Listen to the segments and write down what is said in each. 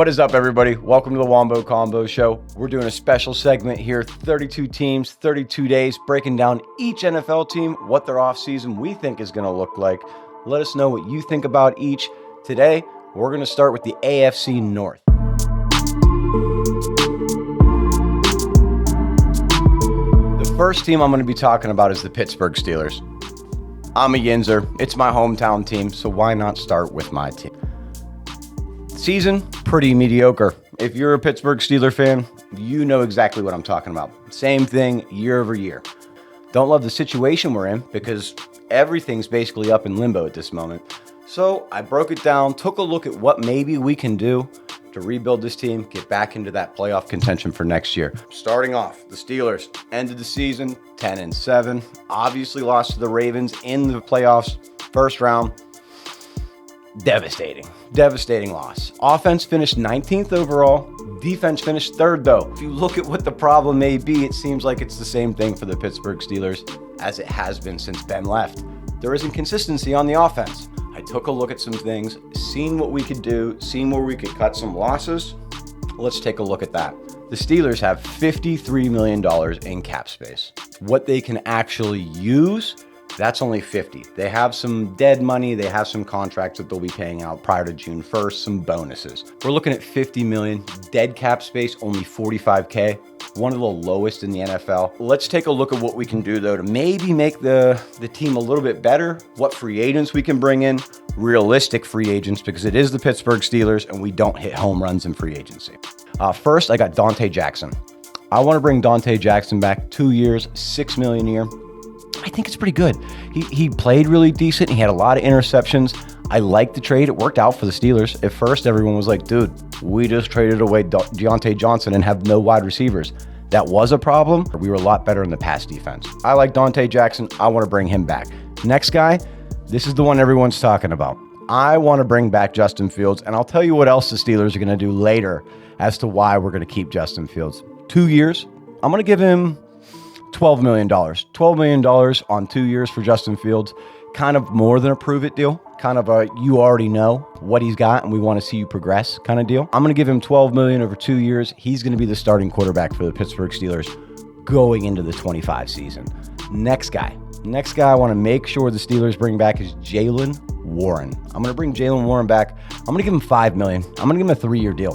What is up, everybody? Welcome to the Wombo Combo Show. We're doing a special segment here, 32 teams, 32 days, breaking down each NFL team, what their offseason we think is going to look like. Let us know what you think about each. Today, we're going to start with the AFC North. The first team I'm going to be talking about is the Pittsburgh Steelers. I'm a Yinzer. It's my hometown team, so why not start with my team? Season, pretty mediocre. If you're a Pittsburgh Steelers fan, you know exactly what I'm talking about. Same thing year over year. Don't love the situation we're in because everything's basically up in limbo at this moment. So I broke it down, took a look at what maybe we can do to rebuild this team, get back into that playoff contention for next year. Starting off, the Steelers ended the season 10-7. Obviously lost to the Ravens in the playoffs, first round. Devastating loss. Offense finished 19th overall. Defense finished 3rd, though. If you look at what the problem may be, it seems like it's the same thing for the Pittsburgh Steelers as it has been since Ben left. There isn't consistency on the offense. I took a look at some things, seen what we could do, seen where we could cut some losses. Let's take a look at that. The Steelers have $53 million in cap space. What they can actually use, that's only 50. They have some dead money. They have some contracts that they'll be paying out prior to June 1st, some bonuses. We're looking at 50 million, dead cap space, only 45K, one of the lowest in the NFL. Let's take a look at what we can do, though, to maybe make the team a little bit better, what free agents we can bring in, realistic free agents, because it is the Pittsburgh Steelers, and we don't hit home runs in free agency. First, I got Dante Jackson. I want to bring Dante Jackson back 2 years, $6 million a year. I think it's pretty good. He played really decent. He had a lot of interceptions. I like the trade. It worked out for the Steelers. At first, everyone was like, dude, we just traded away Deontay Johnson and have no wide receivers. That was a problem. We were a lot better in the pass defense. I like Dante Jackson. I want to bring him back. Next guy, this is the one everyone's talking about. I want to bring back Justin Fields, and I'll tell you what else the Steelers are going to do later as to why we're going to keep Justin Fields. 2 years. I'm going to give him $12 million. $12 million on 2 years for Justin Fields. Kind of more than a prove-it deal. Kind of a you already know what he's got and we want to see you progress kind of deal. I'm going to give him $12 million over 2 years. He's going to be the starting quarterback for the Pittsburgh Steelers going into the 25 season. Next guy I want to make sure the Steelers bring back is Jaylen Warren. I'm going to bring Jaylen Warren back. I'm going to give him $5 million. I'm going to give him a 3-year deal.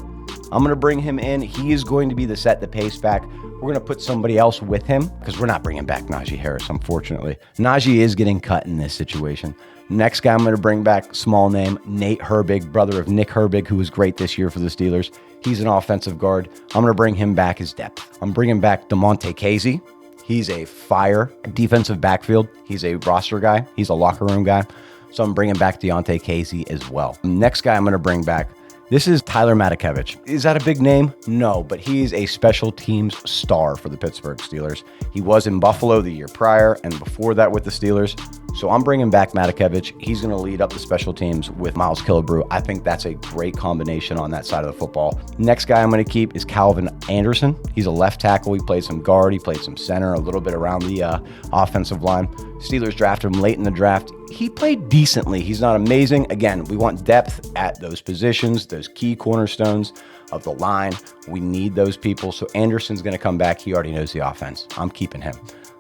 I'm going to bring him in. He is going to be the set the pace back. We're going to put somebody else with him because we're not bringing back Najee Harris, unfortunately. Najee is getting cut in this situation. Next guy I'm going to bring back, small name, Nate Herbig, brother of Nick Herbig, who was great this year for the Steelers. He's an offensive guard. I'm going to bring him back as depth. I'm bringing back DeMonte Casey. He's a fire defensive backfield. He's a roster guy. He's a locker room guy. So I'm bringing back Deontay Casey as well. Next guy I'm going to bring back, this is Tyler Matakevich. Is that a big name? No, but he's a special teams star for the Pittsburgh Steelers. He was in Buffalo the year prior and before that with the Steelers. So I'm bringing back Matakevich. He's going to lead up the special teams with Miles Killebrew. I think that's a great combination on that side of the football. Next guy I'm going to keep is Calvin Anderson. He's a left tackle. He played some guard. He played some center, a little bit around the offensive line. Steelers drafted him late in the draft. He played decently. He's not amazing. Again, we want depth at those positions, those key cornerstones of the line. We need those people. So Anderson's going to come back. He already knows the offense. I'm keeping him.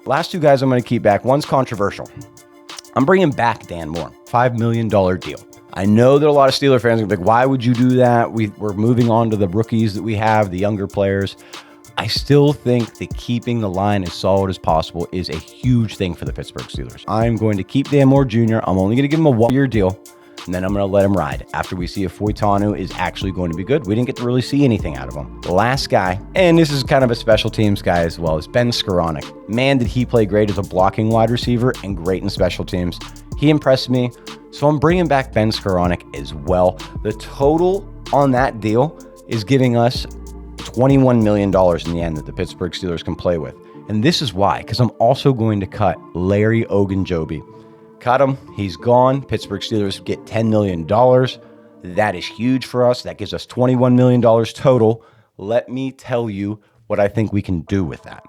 Last two guys I'm going to keep back. One's controversial. I'm bringing back Dan Moore. $5 million deal. I know that a lot of Steeler fans are going to be like, why would you do that? We're moving on to the rookies that we have, the younger players. I still think that keeping the line as solid as possible is a huge thing for the Pittsburgh Steelers. I'm going to keep Dan Moore Jr. I'm only going to give him a 1-year deal, and then I'm going to let him ride after we see if Foytanu is actually going to be good. We didn't get to really see anything out of him. The last guy, and this is kind of a special teams guy as well, is Ben Skoranek. Man, did he play great as a blocking wide receiver and great in special teams. He impressed me, so I'm bringing back Ben Skoranek as well. The total on that deal is giving us $21 million in the end that the Pittsburgh Steelers can play with. And this is why, because I'm also going to cut Larry Ogunjobi. Cut him. He's gone. Pittsburgh Steelers get $10 million. That is huge for us. That gives us $21 million total. Let me tell you what I think we can do with that.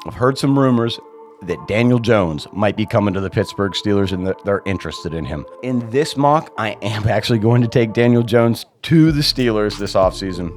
I've heard some rumors. that Daniel Jones might be coming to the Pittsburgh Steelers and that they're interested in him. In this mock, I am actually going to take Daniel Jones to the Steelers this offseason.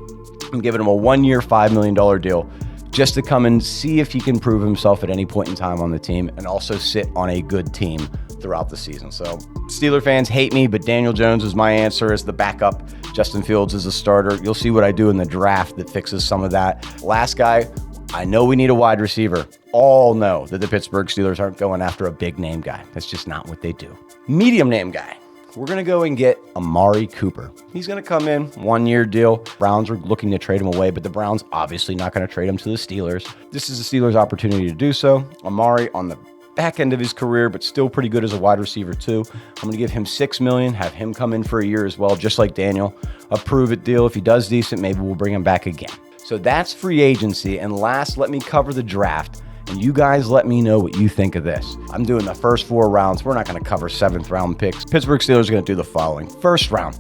I'm giving him a 1-year, $5 million deal just to come and see if he can prove himself at any point in time on the team and also sit on a good team throughout the season. So Steeler fans hate me, but Daniel Jones is my answer as the backup. Justin Fields is a starter. You'll see what I do in the draft that fixes some of that. Last guy, I know we need a wide receiver. All know that the Pittsburgh Steelers aren't going after a big name guy. That's just not what they do. Medium name guy. We're going to go and get Amari Cooper. He's going to come in, 1-year deal. Browns are looking to trade him away, but the Browns obviously not going to trade him to the Steelers. This is the Steelers' opportunity to do so. Amari on the back end of his career, but still pretty good as a wide receiver too. I'm going to give him $6 million, have him come in for a year as well, just like Daniel. A prove-it deal. If he does decent, maybe we'll bring him back again. So that's free agency. And last, let me cover the draft. And you guys let me know what you think of this. I'm doing the first 4 rounds. We're not going to cover 7th round picks. Pittsburgh Steelers are going to do the following. First round,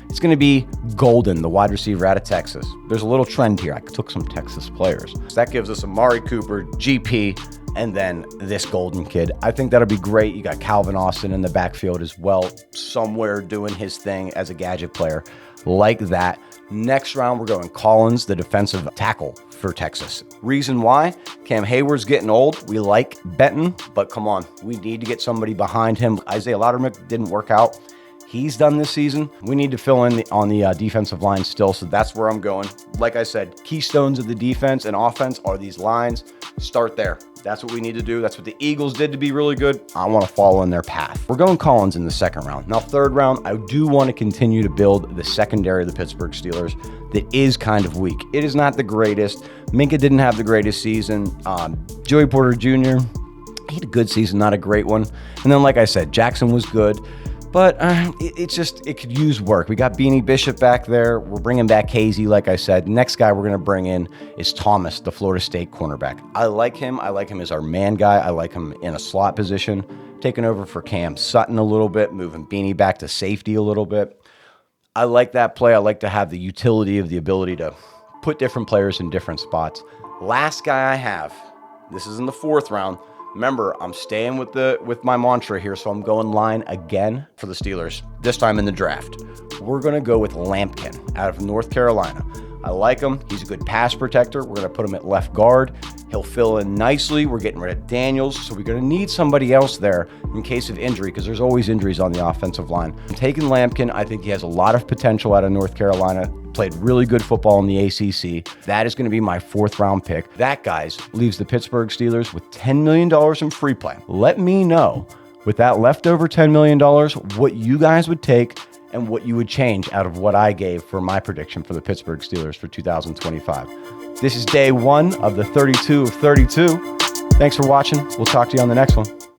it's going to be Golden, the wide receiver out of Texas. There's a little trend here. I took some Texas players. So that gives us Amari Cooper, GP, and then this Golden kid. I think that'll be great. You got Calvin Austin in the backfield as well, somewhere doing his thing as a gadget player like that. Next round, we're going Collins, the defensive tackle for Texas. Reason why? Cam Hayward's getting old. We like Benton, but come on, we need to get somebody behind him. Isaiah Loudermilk didn't work out. He's done this season. We need to fill in on the defensive line still, so that's where I'm going. Like I said, keystones of the defense and offense are these lines. Start there. That's what we need to do. That's what the Eagles did to be really good. I want to follow in their path. We're going Collins in the 2nd round. Now, 3rd round, I do want to continue to build the secondary of the Pittsburgh Steelers that is kind of weak. It is not the greatest. Minkah didn't have the greatest season. Joey Porter Jr., he had a good season, not a great one. And then, like I said, Jackson was good. But it could use work. We got Beanie Bishop back there. We're bringing back Hazy, like I said. Next guy we're going to bring in is Thomas, the Florida State cornerback. I like him. I like him as our man guy. I like him in a slot position, taking over for Cam Sutton a little bit, moving Beanie back to safety a little bit. I like that play. I like to have the utility of the ability to put different players in different spots. Last guy I have, this is in the 4th round. Remember, I'm staying with my mantra here, so I'm going line again for the Steelers, this time in the draft. We're going to go with Lampkin out of North Carolina. I like him. He's a good pass protector. We're going to put him at left guard. He'll fill in nicely. We're getting rid of Daniels, so we're going to need somebody else there in case of injury because there's always injuries on the offensive line. I'm taking Lampkin. I think he has a lot of potential out of North Carolina. Played really good football in the ACC. That is going to be my 4th round pick. That, guys, leaves the Pittsburgh Steelers with $10 million in free play. Let me know, with that leftover $10 million, what you guys would take and what you would change out of what I gave for my prediction for the Pittsburgh Steelers for 2025. This is day 1 of the 32 of 32. Thanks for watching. We'll talk to you on the next one.